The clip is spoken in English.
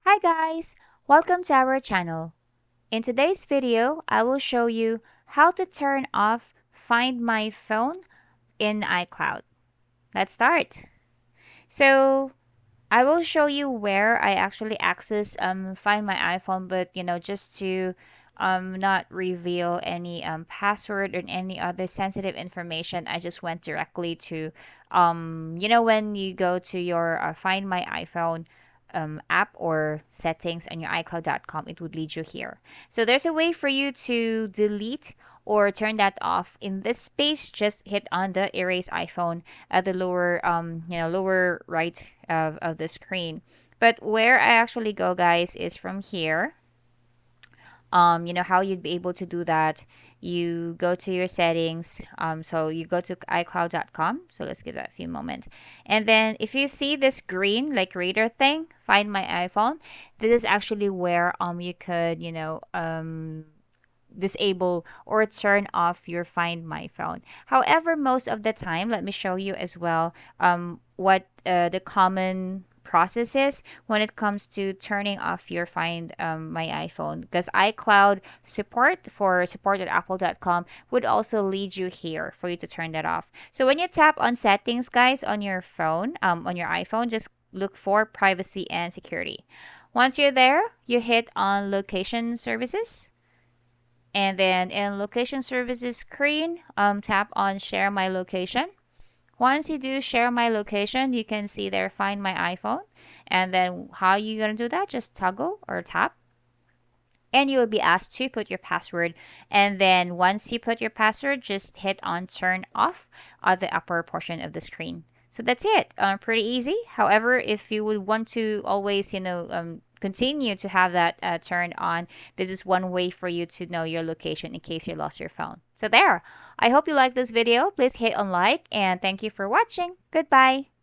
Hi guys! Welcome to our channel. In today's video, I will show you how to turn off Find My Phone in iCloud. Let's start. So, I will show you where I actually access Find My iPhone, but just to not reveal any password or any other sensitive information. I just went directly to when you go to your Find My iPhone app or settings on your iCloud.com, it would lead you here. So there's a way for you to delete or turn that off. In this space, just hit on the erase iPhone at the lower right of the screen. But where I actually go, guys, is from here. How you'd be able to do that. You go to your settings. So you go to iCloud.com. So let's give that a few moments. And then if you see this green like radar thing, Find My iPhone. This is actually where you could disable or turn off your Find My Phone. However, most of the time, let me show you as well what the common process is when it comes to turning off your Find My iPhone. Because iCloud support at apple.com would also lead you here for you to turn that off. So when you tap on settings, guys, on your phone, on your iPhone, just look for privacy and security. Once you're there, you hit on location services. And then in location services screen, tap on share my location. Once you do share my location, you can see there Find My iPhone. And then how you gonna do that? Just toggle or tap. And you will be asked to put your password. And then once you put your password, just hit on turn off on the upper portion of the screen. So that's it. Pretty easy. However, if you would want to always, continue to have that turned on, this is one way for you to know your location in case you lost your phone. So there. I hope you liked this video. Please hit on like and thank you for watching. Goodbye.